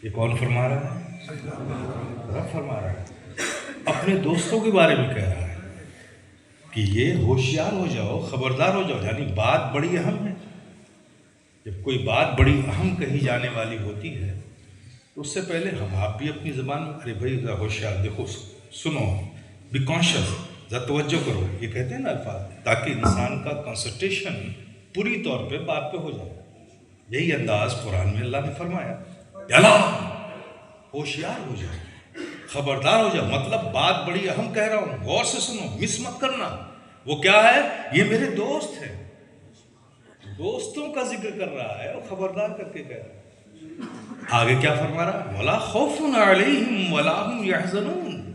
یہ کون فرما رہا ہے؟ رب فرما رہا ہے، اپنے دوستوں کے بارے میں کہہ رہا ہے کہ یہ ہوشیار ہو جاؤ، خبردار ہو جاؤ، یعنی بات بڑی اہم ہے۔ جب کوئی بات بڑی اہم کہی جانے والی ہوتی ہے تو اس سے پہلے ہم آپ بھی اپنی زبان میں ارے بھائی ذرا ہوشیار، دیکھو، سنو، بی کانشیس، ذرا توجہ کرو، یہ کہتے ہیں نا الفاظ، تاکہ انسان کا کنسنٹریشن پوری طور پہ بات پہ ہو جائے۔ یہی انداز قرآن میں اللہ نے فرمایا، یلا ہوشیار ہو جاؤ، خبردار ہو جاؤ، مطلب بات بڑی اہم کہہ رہا ہوں، غور سے سنو، مس مت کرنا۔ وہ کیا ہے؟ یہ میرے دوست ہیں، دوستوں کا ذکر کر رہا ہے اور خبردار کر کے کہہ رہا ہے۔ آگے کیا فرما رہا ہے؟ وَلَا خَوْفٌ عَلَيْهِمْ وَلَا هُمْ يَحْزَنُونَ،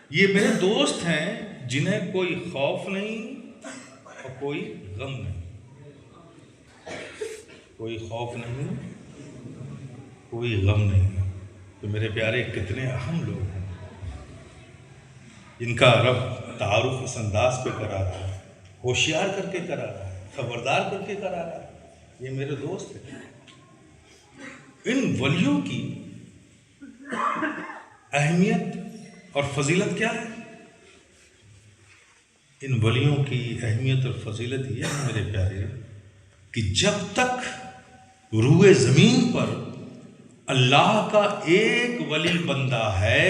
یہ میرے دوست ہیں جنہیں کوئی خوف نہیں اور کوئی غم نہیں، کوئی خوف نہیں، کوئی غم نہیں۔ تو میرے پیارے، کتنے اہم لوگ ہیں ان کا رب تعارف اس انداز پہ کرا رہا ہے، ہوشیار کر کے کرا رہا ہے، خبردار کر کے کرا رہا ہے، یہ میرے دوست ہیں۔ ان ولیوں کی اہمیت اور فضیلت کیا ہے؟ ان ولیوں کی اہمیت اور فضیلت یہ ہے میرے پیارے کہ جب تک روئے زمین پر اللہ کا ایک ولی بندہ ہے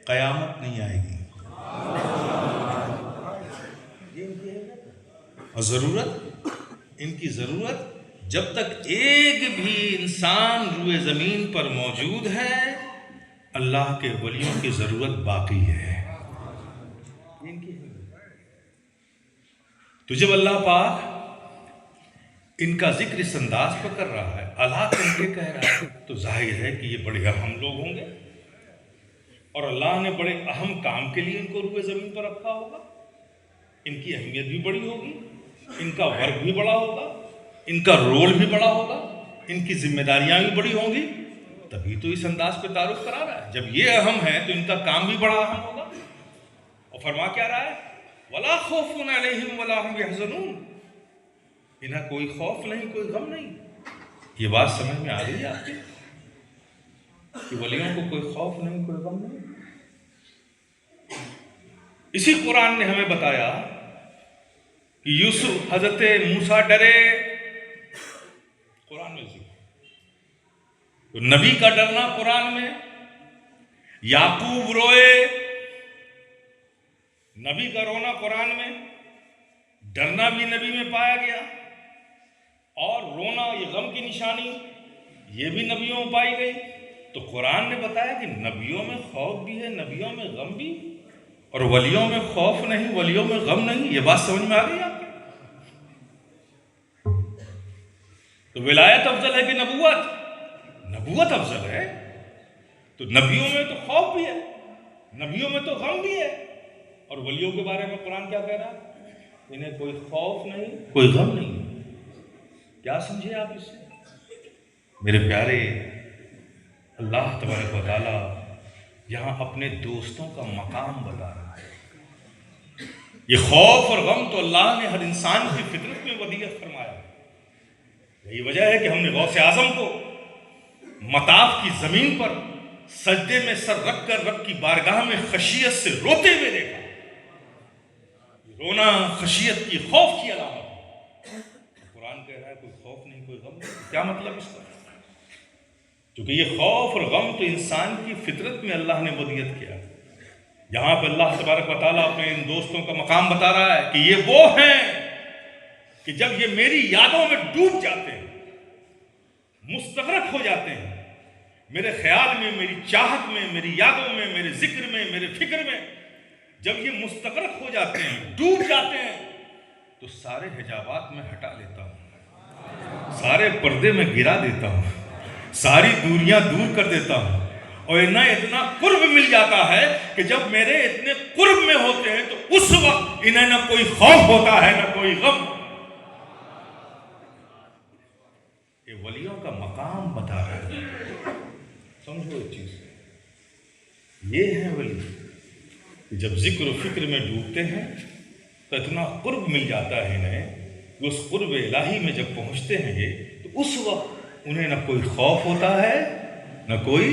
قیامت نہیں آئے گی۔ اور ضرورت، ان کی ضرورت، جب تک ایک بھی انسان روئے زمین پر موجود ہے اللہ کے ولیوں کی ضرورت باقی ہے۔ تو جب اللہ پاک ان کا ذکر اس انداز پر کر رہا ہے، اللہ کر کے کہہ رہا ہے، تو ظاہر ہے کہ یہ بڑے اہم لوگ ہوں گے اور اللہ نے بڑے اہم کام کے لیے ان کو روئے زمین پر رکھا ہوگا۔ ان کی اہمیت بھی بڑی ہوگی، ان کا ورک بھی بڑا ہوگا، ان کا رول بھی بڑا ہوگا، ان کی ذمہ داریاں بھی بڑی ہوں گی، تبھی تو اس انداز پہ تعارف کرا رہا ہے۔ جب یہ اہم ہے تو ان کا کام بھی بڑا اہم ہوگا۔ اور فرما کیا رہا ہے؟ وَلَا خَوْفٌ عَلَيْهِمْ وَلَا هُمْ يَحْزَنُونَ، انہیں کوئی خوف نہیں، کوئی غم نہیں۔ یہ بات سمجھ میں آ گئی آپ کی کہ ولیوں کو کوئی خوف نہیں، کوئی غم نہیں؟ اسی قرآن نے ہمیں بتایا کہ یوسف، حضرت موسیٰ ڈرے، قرآن میں ذکر تو نبی کا ڈرنا قرآن میں، یعقوب روئے، نبی کا رونا قرآن میں، ڈرنا بھی نبی میں پایا گیا، اور رونا یہ غم کی نشانی یہ بھی نبیوں میں پائی گئی۔ تو قرآن نے بتایا کہ نبیوں میں خوف بھی ہے، نبیوں میں غم بھی، اور ولیوں میں خوف نہیں، ولیوں میں غم نہیں۔ یہ بات سمجھ میں آ گئی آپ کو؟ تو ولایت افضل ہے کہ نبوت؟ نبوت افضل ہے۔ تو نبیوں میں تو خوف بھی ہے، نبیوں میں تو غم بھی ہے، اور ولیوں کے بارے میں قرآن کیا کہہ رہا ہے؟ انہیں کوئی خوف نہیں، کوئی غم نہیں۔ کیا سمجھے آپ اس سے؟ میرے پیارے، اللہ تبارک و تعالیٰ یہاں اپنے دوستوں کا مقام بتا رہا ہے۔ یہ خوف اور غم تو اللہ نے ہر انسان کی فطرت میں ودیعت فرمایا۔ یہی وجہ ہے کہ ہم نے غوث اعظم کو مطاف کی زمین پر سجدے میں سر رکھ کر رب کی بارگاہ میں خشیت سے روتے ہوئے دیکھا۔ رونا خشیت کی، خوف کی علامت ہے۔ قرآن کہہ رہا ہے کوئی خوف نہیں، کوئی غم نہیں۔ کیا مطلب اس کا؟ کیونکہ یہ خوف اور غم تو انسان کی فطرت میں اللہ نے ودیعت کیا۔ یہاں پہ اللہ تبارک و تعالیٰ اپنے ان دوستوں کا مقام بتا رہا ہے کہ یہ وہ ہیں کہ جب یہ میری یادوں میں ڈوب جاتے ہیں، مستغرق ہو جاتے ہیں، میرے خیال میں، میری چاہت میں، میری یادوں میں، میرے ذکر میں، میرے فکر میں جب یہ مستغرق ہو جاتے ہیں، ڈوب جاتے ہیں، تو سارے حجابات میں ہٹا لیتا ہوں، سارے پردے میں گرا دیتا ہوں، ساری دوریاں دور کر دیتا ہوں، اور انہیں اتنا قرب مل جاتا ہے کہ جب میرے اتنے قرب میں ہوتے ہیں تو اس وقت انہیں نہ کوئی خوف ہوتا ہے نہ کوئی غم۔ یہ ولیوں کا مقام بتا رہا ہے۔ سمجھو ایک چیز، یہ ہے ولی کہ جب ذکر و فکر میں ڈوبتے ہیں تو اتنا قرب مل جاتا ہے انہیں کہ اس قرب الہی میں جب پہنچتے ہیں یہ، تو اس وقت انہیں نہ کوئی خوف ہوتا ہے نہ کوئی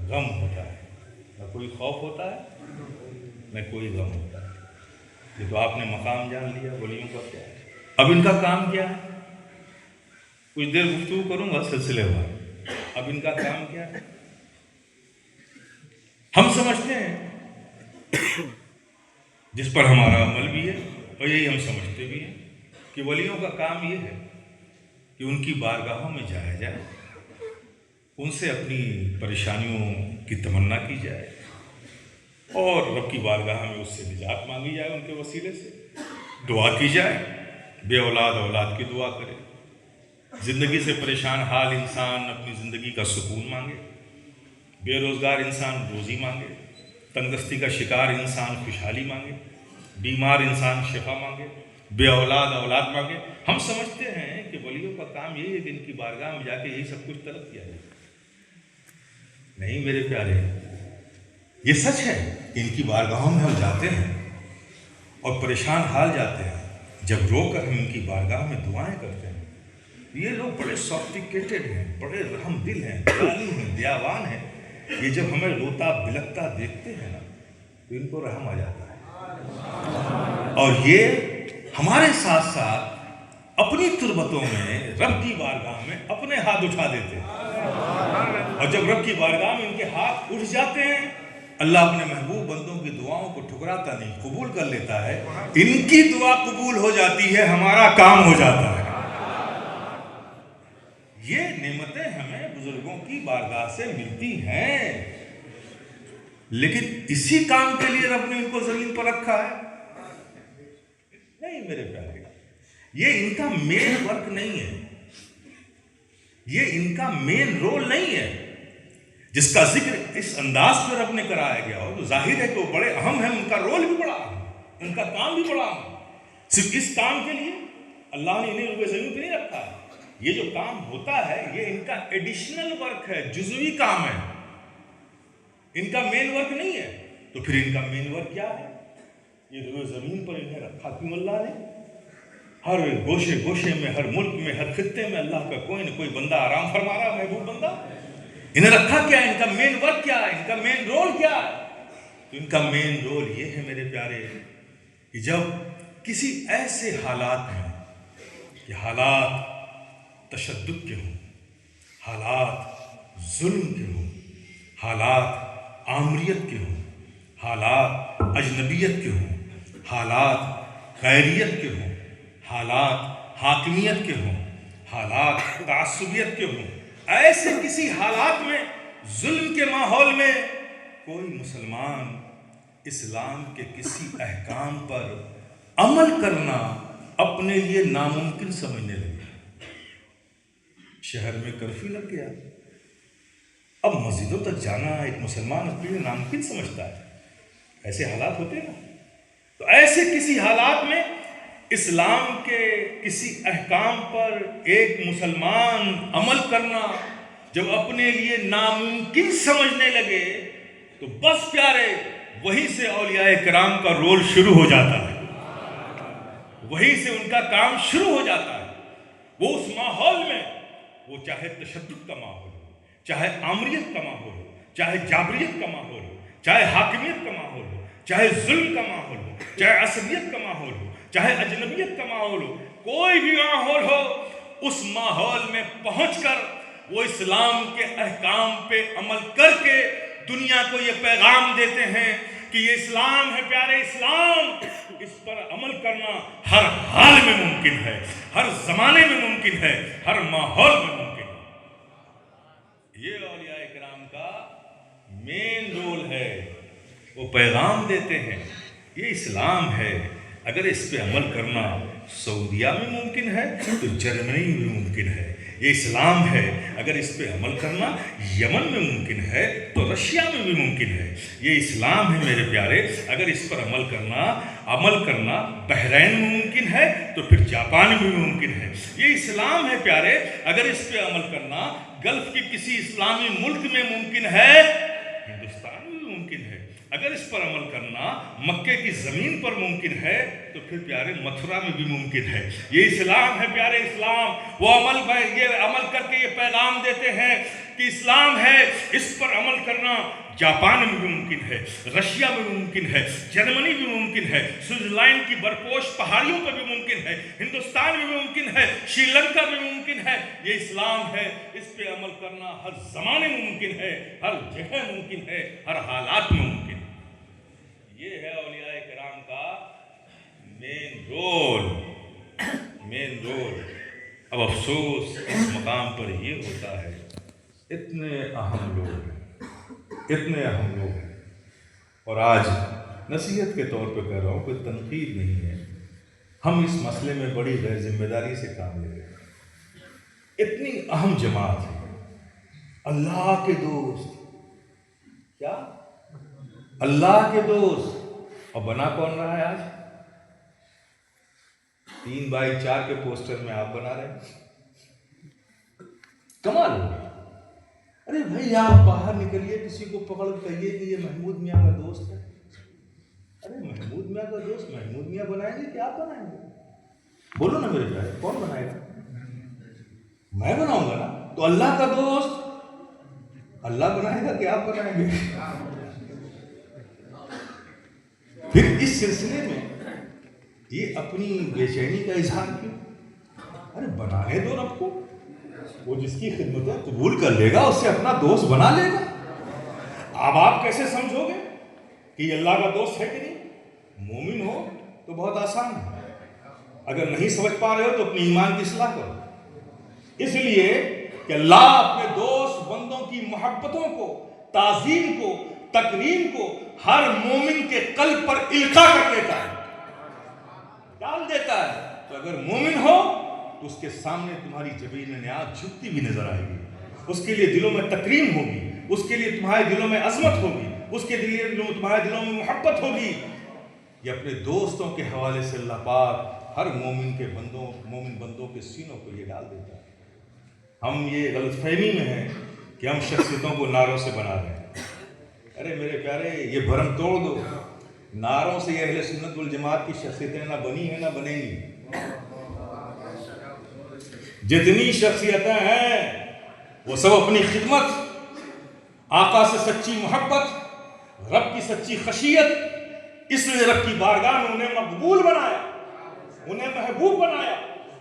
غم ہوتا ہے، نہ کوئی خوف ہوتا ہے نہ کوئی غم ہوتا ہے۔ یہ تو آپ نے مقام جان لیا ولیوں کا کیا ہے۔ اب ان کا کام کیا ہے؟ کچھ دیر گفتگو کروں گا سلسلے میں۔ اب ان کا کام کیا ہے؟ ہم سمجھتے ہیں، جس پر ہمارا عمل بھی ہے اور یہی ہم سمجھتے بھی ہیں، کہ ولیوں کا کام یہ ہے کہ ان کی بارگاہوں میں جایا جائے، ان سے اپنی پریشانیوں کی تمنا کی جائے اور رب کی بارگاہ میں اس سے نجات مانگی جائے، ان کے وسیلے سے دعا کی جائے، بے اولاد اولاد کی دعا کرے، زندگی سے پریشان حال انسان اپنی زندگی کا سکون مانگے، بے روزگار انسان روزی مانگے، تنگستی کا شکار انسان خوشحالی مانگے، بیمار انسان شفا مانگے، بے اولاد اولاد مانگے۔ ہم سمجھتے ہیں کہ ولیوں کا کام یہی ہے کہ ان کی بارگاہ میں جا کے یہی سب کچھ طلب کیا جائے۔ نہیں میرے پیارے، یہ سچ ہے کہ ان کی بارگاہوں میں ہم جاتے ہیں اور پریشان حال جاتے ہیں، جب رو کر ہم ان کی بارگاہ میں دعائیں کرتے ہیں۔ یہ لوگ بڑے سافٹیکیٹڈ ہیں، بڑے رحم دل ہیں، دیالو ہیں، دیاوان ہیں۔ یہ جب ہمیں روتا بلکتا دیکھتے ہیں نا تو ان کو رحم آ جاتا ہے، اور یہ ہمارے ساتھ ساتھ اپنی تربتوں میں رب کی بارگاہ میں اپنے ہاتھ اٹھا دیتے ہیں، اور جب رب کی بارگاہ میں ان کے ہاتھ اٹھ جاتے ہیں، اللہ اپنے محبوب بندوں کی دعاؤں کو ٹھکراتا نہیں، قبول کر لیتا ہے۔ ان کی دعا قبول ہو جاتی ہے، ہمارا کام ہو جاتا ہے۔ یہ نعمتیں ہمیں بزرگوں کی بارگاہ سے ملتی ہیں، لیکن اسی کام کے لیے رب نے ان کو زمین پر رکھا ہے؟ نہیں میرے پیارے، یہ ان کا مین ورک نہیں ہے، یہ ان کا مین رول نہیں ہے۔ جس کا ذکر اس انداز پر رب نے کرایا گیا ہو تو ظاہر ہے کہ وہ بڑے اہم ہیں، ان کا رول بھی بڑا اہم ہے، ان کا کام بھی بڑا اہم ہے۔ صرف اس کام کے لیے اللہ نے انہیں روئے زمین پہ نہیں رکھا ہے۔ یہ جو کام ہوتا ہے یہ ان کا ایڈیشنل ورک ہے، جزوی کام ہے، ان کا مین ورک نہیں ہے۔ تو پھر ان کا مین ورک کیا ہے؟ یہ روئے زمین پر انہیں رکھا کیوں اللہ نے؟ ہر گوشے گوشے میں، ہر ملک میں، ہر خطے میں اللہ کا کوئی نہ کوئی بندہ آرام فرما رہا ہے، محبوب بندہ۔ انہیں رکھا کیا ہے؟ ان کا مین ورک کیا ہے؟ ان کا مین رول کیا ہے؟ تو ان کا مین رول یہ ہے میرے پیارے کہ جب کسی ایسے حالات میں کہ حالات تشدد کے ہوں، حالات ظلم کے ہوں، حالات آمریت کے ہوں، حالات اجنبیت کے ہوں، حالات غیریت کے ہوں، حالات حاکمیت کے ہوں، حالات تعصبیت کے ہوں، ایسے کسی حالات میں، ظلم کے ماحول میں کوئی مسلمان اسلام کے کسی احکام پر عمل کرنا اپنے لیے ناممکن سمجھنے لگے۔ شہر میں کرفیو لگ گیا، اب مسجدوں تک جانا ایک مسلمان اپنے لیے ناممکن سمجھتا ہے۔ ایسے حالات ہوتے ہیں نا، تو ایسے کسی حالات میں اسلام کے کسی احکام پر ایک مسلمان عمل کرنا جب اپنے لیے ناممکن سمجھنے لگے تو بس پیارے وہیں سے اولیاء کرام کا رول شروع ہو جاتا ہے، وہیں سے ان کا کام شروع ہو جاتا ہے۔ وہ اس ماحول میں، وہ چاہے تشدد کا ماحول ہو، چاہے آمریت کا ماحول ہو، چاہے جابریت کا ماحول ہو، چاہے حاکمیت کا ماحول ہو، چاہے ظلم کا ماحول ہو، چاہے عصبیت کا ماحول ہو، چاہے اجنبیت کا ماحول ہو، کوئی بھی ماحول ہو، اس ماحول میں پہنچ کر وہ اسلام کے احکام پہ عمل کر کے دنیا کو یہ پیغام دیتے ہیں کہ یہ اسلام ہے پیارے، اسلام، اس پر عمل کرنا ہر حال میں ممکن ہے، ہر زمانے میں ممکن ہے، ہر ماحول میں ممکن ہے۔ یہ اولیاء کرام کا مین رول ہے، وہ پیغام دیتے ہیں یہ اسلام ہے، اگر اس پہ عمل کرنا سعودیہ میں ممکن ہے تو جرمنی میں ممکن ہے، یہ اسلام ہے، اگر اس پہ عمل کرنا یمن میں ممکن ہے تو رشیا میں بھی ممکن ہے، یہ اسلام ہے میرے پیارے، اگر اس پر عمل کرنا بحرین میں ممکن ہے تو پھر جاپان میں بھی ممکن ہے، یہ اسلام ہے پیارے، اگر اس پہ عمل کرنا گلف کے کسی اسلامی ملک میں ممکن ہے، ہندوستان میں بھی ممکن ہے، اگر اس پر عمل کرنا مکے کی زمین پر ممکن ہے تو پھر پیارے متھرا میں بھی ممکن ہے. یہ اسلام ہے پیارے اسلام. وہ عمل کر کے یہ پیغام دیتے ہیں کہ اسلام ہے. اس پر عمل کرنا جاپان میں بھی ممکن ہے, رشیا میں بھی ممکن ہے, جرمنی بھی ممکن ہے, سوئٹزرلینڈ کی برپوش پہاڑیوں پر بھی ممکن ہے, ہندوستان میں بھی ممکن ہے, شری لنکا میں بھی ممکن ہے. یہ اسلام ہے. اس پہ عمل کرنا ہر زمانے میں ممکن ہے, ہر جگہ ممکن ہے, ہر حالات میں ممکن ہے. یہ ہے اولیاء کرام کا مین رول. اب افسوس اس مقام پر یہ ہوتا ہے, اتنے اہم لوگ ہیں, اور آج نصیحت کے طور پہ کہہ رہا ہوں, کوئی تنقید نہیں ہے, ہم اس مسئلے میں بڑی غیر ذمہ داری سے کام لے رہے ہیں. اتنی اہم جماعت ہے, اللہ کے دوست, کیا اللہ کے دوست, اور بنا کون رہا ہے آج؟ 3x4 کے پوسٹر میں آپ بنا رہے ہیں. کمال ہو گیا. ارے بھائی آپ باہر نکلیے, کسی کو پکڑ کہیے کہ یہ محمود میاں کا دوست ہے. ارے محمود میاں کا دوست محمود میاں بنائیں گے کہ آپ بنائیں گے؟ بولو نا میرے بھائی, کون بنائے گا؟ میں بناؤں گا نا. تو اللہ کا دوست اللہ بنائے گا کہ آپ بنائیں گے؟ پھر اس سلسلے میں یہ اپنی بے چینی کا اظہار کیوں؟ ارے بنانے دو رب کو, وہ جس کی خدمتیں قبول کر لے گا اسے اپنا دوست بنا لے گا. اب آپ کیسے سمجھو گے کہ یہ اللہ کا دوست ہے کہ نہیں؟ مومن ہو تو بہت آسان ہے. اگر نہیں سمجھ پا رہے ہو تو اپنی ایمان کی اصلاح کرو. اس لیے کہ اللہ اپنے دوست بندوں کی محبتوں کو, تعظیم کو, تکریم کو ہر مومن کے قلب پر القاء کر دیتا ہے, ڈال دیتا ہے. تو اگر مومن ہو تو اس کے سامنے تمہاری جبین نیاز جھکتی بھی نظر آئے گی, اس کے لیے دلوں میں تکریم ہوگی, اس کے لیے تمہارے دلوں میں عظمت ہوگی, اس کے لیے تمہارے دلوں میں محبت ہوگی. یہ اپنے دوستوں کے حوالے سے اللہ پاک ہر مومن بندوں کے سینوں کو یہ ڈال دیتا ہے. ہم یہ غلط فہمی میں ہیں کہ ہم شخصیتوں کو نعروں سے بنا رہے ہیں. ارے میرے پیارے, یہ بھرم توڑ دو. نعروں سے یہ اہل سنت والجماعت کی شخصیتیں نہ بنی ہیں نہ بنیں گی. جتنی شخصیتیں ہیں وہ سب اپنی خدمت, آقا سے سچی محبت, رب کی سچی خشیت, اس لیے رب کی بارگاہ میں انہیں مقبول بنایا, انہیں محبوب بنایا.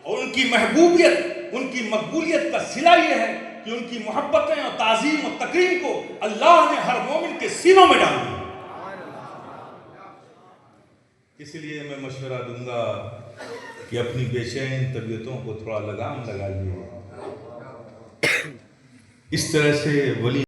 اور ان کی محبوبیت, ان کی مقبولیت کا صلہ یہ ہے کہ ان کی محبتیں اور تعظیم اور تکریم کو اللہ نے ہر مومن کے سینوں میں ڈال دیا. اس لیے میں مشورہ دوں گا کہ اپنی بے چین طبیعتوں کو تھوڑا لگام لگائیے. اس طرح سے ولی